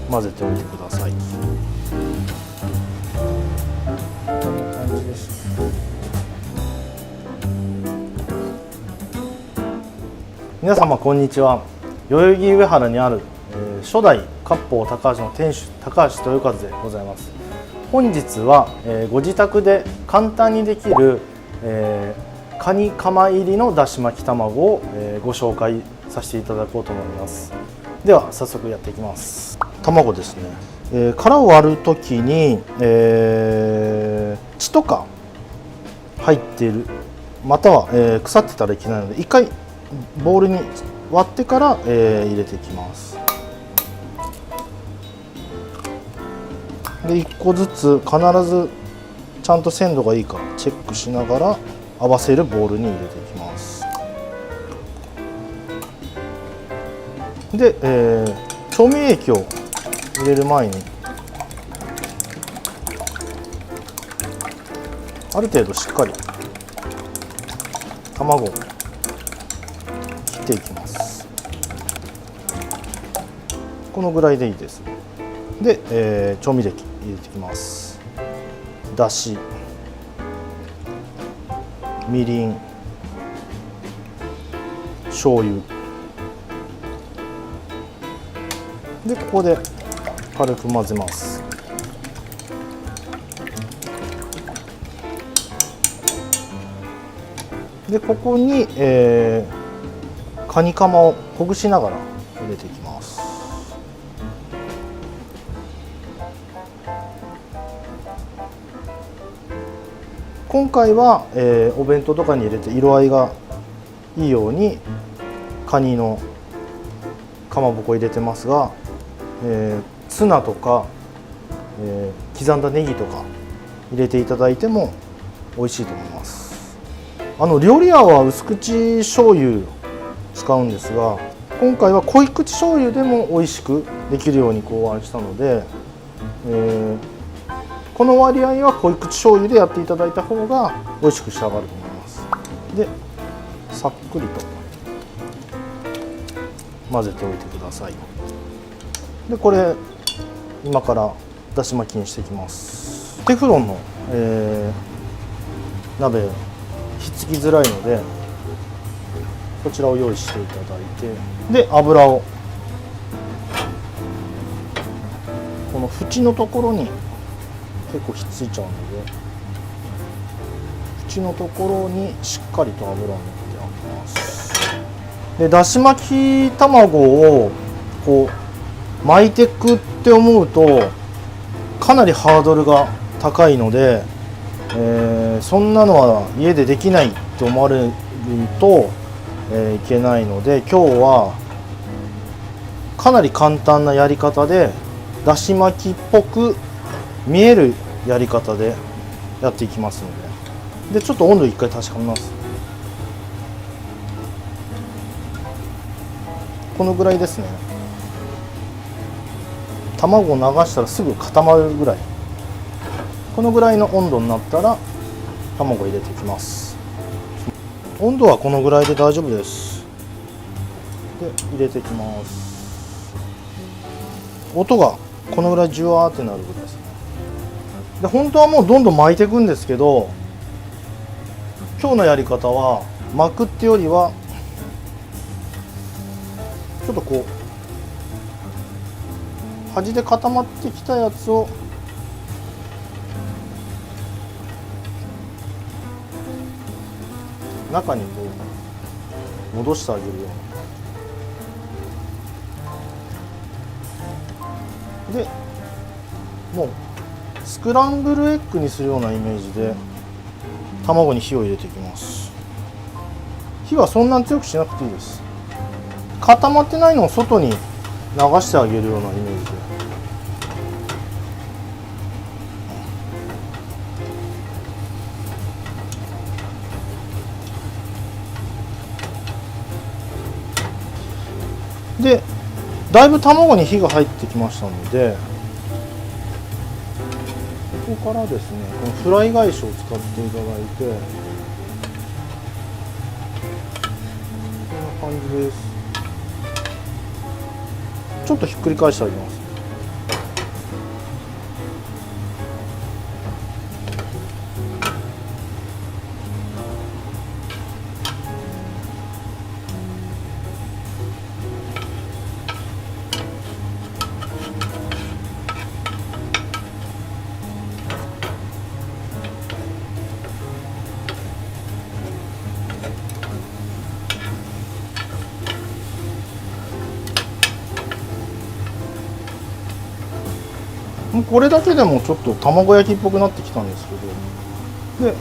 混ぜておいてください。こんな感じですね。皆様こんにちは。代々木上原にある、初代割烹高橋の店主高橋豊和でございます。本日は、ご自宅で簡単にできる、カニカマ入りのだし巻き卵を、ご紹介させていただこうと思います。では早速やっていきます。卵ですね、殻を割るときに、血とか入っているまたは、腐ってたらいけないので一回ボウルに割ってから、入れていきます。で1個ずつ必ずちゃんと鮮度がいいかチェックしながら合わせるボウルに入れていきます。で、調味液を入れる前にある程度しっかり卵を切っていきます。このぐらいでいいです。で、調味液入れていきます。だし、みりん、醤油でここで軽く混ぜます。でここに、カニカマをほぐしながら入れていきます。今回は、お弁当とかに入れて色合いがいいようにカニのかまぼこ入れてますが、ツナとか、刻んだネギとか入れていただいても美味しいと思います。料理屋は薄口醤油使うんですが、今回は濃い口醤油でも美味しくできるように考案したので、この割合は濃い口醤油でやっていただいた方が美味しく仕上がると思います。でさっくりと混ぜておいてください。でこれ今からだし巻きにしていきます。テフロンの、鍋ひっつきづらいのでこちらを用意していただいて、で油をこの縁のところに結構ひっついちゃうので縁のところにしっかりと油を塗ってあげます。でだし巻き卵をこう巻いていくって思うとかなりハードルが高いので、そんなのは家でできないって思われると、いけないので今日はかなり簡単なやり方でだし巻きっぽく見えるやり方でやっていきますので、ちょっと温度一回確かめます。このぐらいですね。卵を流したらすぐ固まるぐらい、このぐらいの温度になったら卵を入れていきます。温度はこのぐらいで大丈夫です。で入れていきます。音がこのぐらいジュワーってなるぐらいですね。で本当はもうどんどん巻いていくんですけど、今日のやり方は巻くってよりはちょっとこう端で固まってきたやつを中にこう戻してあげるような。でもうスクランブルエッグにするようなイメージで卵に火を入れていきます。火はそんなに強くしなくていいです。固まってないのを外に流してあげるようなイメージで。でだいぶ卵に火が入ってきましたので、ここからですねこのフライ返しを使っていただいて、こんな感じです。ちょっとひっくり返してあげます。もうこれだけでもちょっと卵焼きっぽくなってきたんですけど、で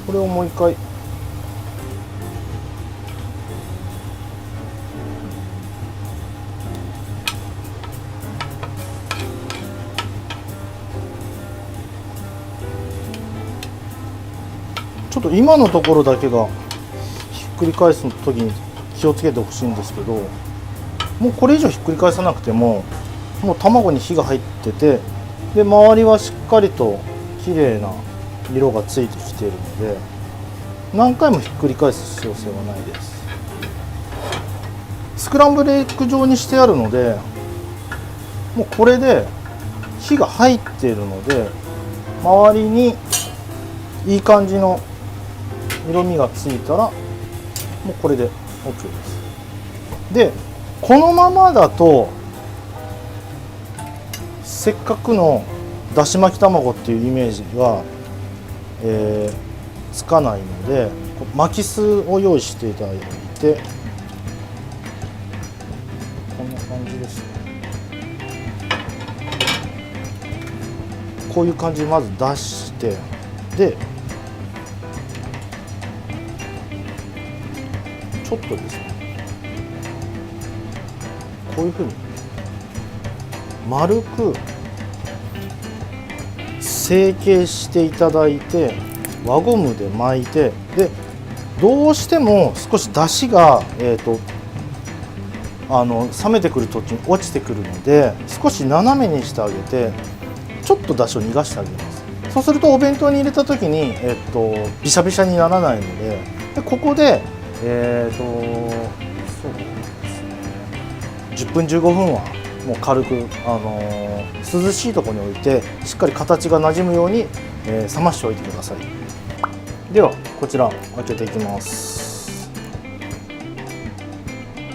これをもう一回ちょっと今のところだけがひっくり返す時に気をつけてほしいんですけど、もうこれ以上ひっくり返さなくても、もう卵に火が入ってて、で周りはしっかりと綺麗な色がついてきているので、何回もひっくり返す必要性はないです。スクランブルエッグ状にしてあるので、もうこれで火が入っているので、周りにいい感じの色味がついたらもうこれで OK です。でこのままだとせっかくのだし巻き卵っていうイメージが、つかないので、巻き酢を用意していただいて、こんな感じですね。こういう感じでまず出して、でちょっとですね、こういうふうに丸く成形していただいて、輪ゴムで巻いて、でどうしても少し出汁が、冷めてくる時に落ちてくるので、少し斜めにしてあげて、ちょっと出汁を逃がしてあげます。そうするとお弁当に入れた時に、ビシャビシャにならないので、ここでそうですね、10分15分はもう軽く、涼しいところに置いて、しっかり形がなじむように、冷ましておいてください。ではこちら開けていきます。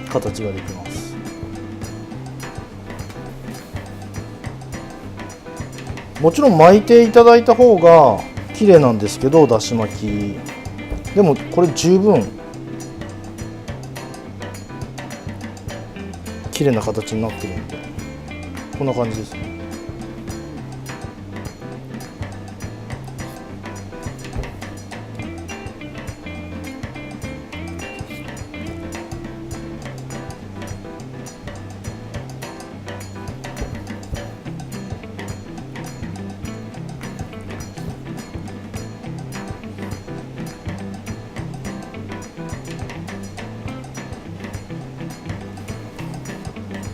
形ができます。もちろん巻いていただいた方が綺麗なんですけど、だし巻きでもこれ十分綺麗な形になってるので、こんな感じですね。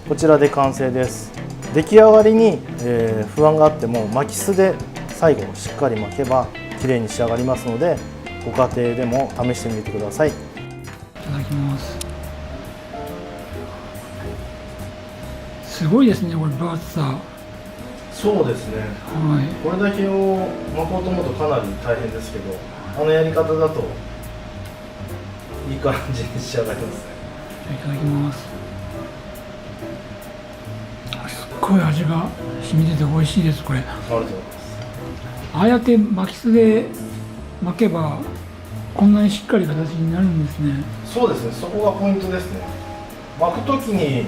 こちらで完成です。出来上がりに、不安があっても巻き酢で最後しっかり巻けば綺麗に仕上がりますので、ご家庭でも試してみてください。いただきます。すごいですね、これ分厚さ。そうですね、はい、これだけを巻こうと思うとかなり大変ですけど、あのやり方だといい感じに仕上がりますね。いただきます。すっごい味が染みてて美味しいです。これありがとうございます。ああやって巻き酢で巻けばこんなにしっかり形になるんですね。そうですね、そこがポイントですね。巻くときに、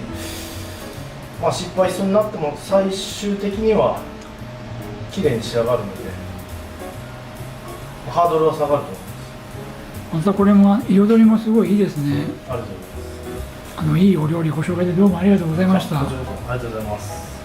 失敗しそうになっても最終的には綺麗に仕上がるので、ハードルは下がると思います。またこれも彩りもすごいいいですね。ありがとうございます。いいお料理ご紹介でどうもありがとうございました。ありがとうございます。